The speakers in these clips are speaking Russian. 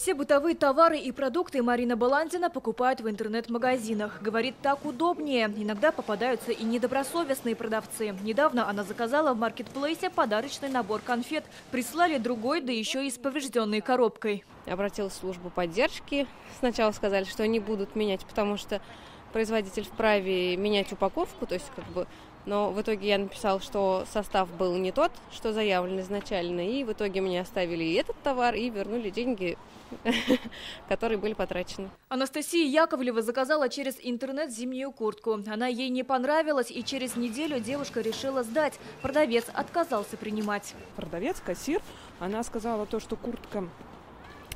Все бытовые товары и продукты Марина Баландина покупает в интернет-магазинах. Говорит, так удобнее. Иногда попадаются и недобросовестные продавцы. Недавно она заказала в маркетплейсе подарочный набор конфет. Прислали другой, да еще и с поврежденной коробкой. Обратилась в службу поддержки. Сначала сказали, что они будут менять, потому что производитель вправе менять упаковку, то есть но в итоге я написала, что состав был не тот, что заявлен изначально, и в итоге мне оставили и этот товар, и вернули деньги, которые были потрачены. Анастасия Яковлева заказала через интернет зимнюю куртку. Она ей не понравилась, и через неделю девушка решила сдать. Продавец отказался принимать. Продавец, кассир, она сказала то, что куртка,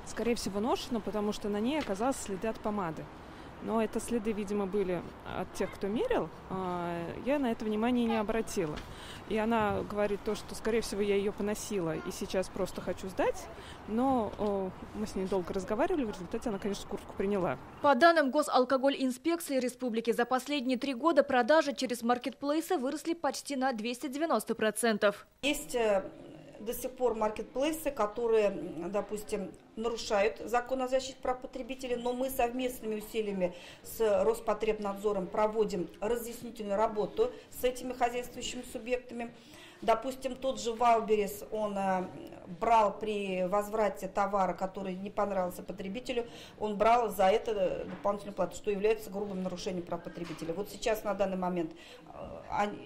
скорее всего, ношена, потому что на ней оказались следы от помады. Но это следы, видимо, были от тех, кто мерил. Я на это внимание не обратила. И она говорит то, что, скорее всего, я ее поносила и сейчас просто хочу сдать. Но мы с ней долго разговаривали, в результате она, конечно, куртку приняла. По данным Госалкогольинспекции Республики, за последние 3 года продажи через маркетплейсы выросли почти на 290%. Есть до сих пор маркетплейсы, которые, допустим, нарушают закон о защите прав потребителей, но мы совместными усилиями с Роспотребнадзором проводим разъяснительную работу с этими хозяйствующими субъектами. Допустим, тот же Валберес, он брал при возврате товара, который не понравился потребителю, он брал за это дополнительную плату, что является грубым нарушением прав потребителя. Вот сейчас на данный момент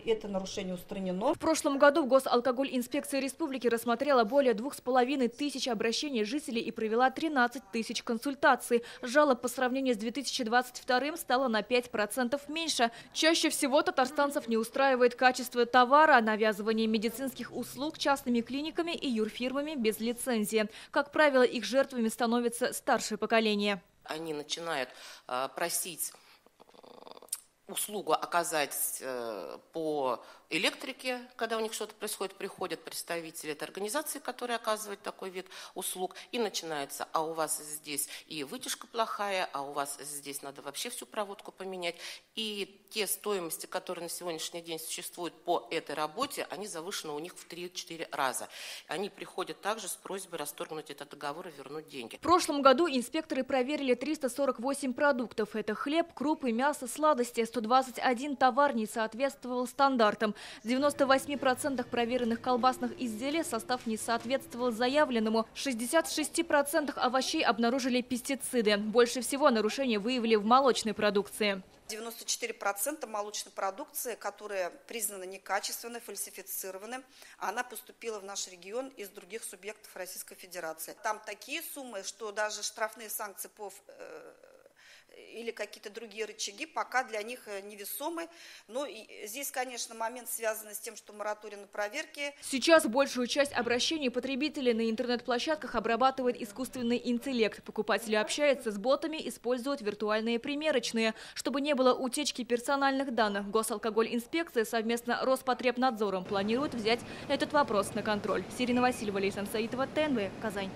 это нарушение устранено. В прошлом году Госалкогольинспекция Республики рассмотрела более 2500 обращений жителей и провела 13 тысяч консультаций. Жалоб по сравнению с 2022 стало на 5% меньше. Чаще всего татарстанцев не устраивает качество товара, навязывание медицинских услуг частными клиниками и юрфирмами без лицензии. Как правило, их жертвами становится старшее поколение. Они начинают просить услугу оказать по электрике, когда у них что-то происходит, приходят представители этой организации, которая оказывает такой вид услуг, и начинается: а у вас здесь и вытяжка плохая, а у вас здесь надо вообще всю проводку поменять. И те стоимости, которые на сегодняшний день существуют по этой работе, они завышены у них в 3-4 раза. Они приходят также с просьбой расторгнуть этот договор и вернуть деньги. В прошлом году инспекторы проверили 348 продуктов. Это хлеб, крупы, мясо, сладости. 121 товар не соответствовал стандартам. В 98% проверенных колбасных изделий состав не соответствовал заявленному. В 66% овощей обнаружили пестициды. Больше всего нарушения выявили в молочной продукции. 94% молочной продукции, которая признана некачественной, фальсифицированной, она поступила в наш регион из других субъектов Российской Федерации. Там такие суммы, что даже штрафные санкции или какие-то другие рычаги пока для них невесомы. Но здесь, конечно, момент связан с тем, что мораторий на проверки. Сейчас большую часть обращений потребителей на интернет-площадках обрабатывает искусственный интеллект. Покупатели общаются с ботами, используют виртуальные примерочные. Чтобы не было утечки персональных данных, Госалкогольинспекция совместно с Роспотребнадзором планирует взять этот вопрос на контроль. Сирина Васильева, Лейсан Саитова, ТНВ, Казань.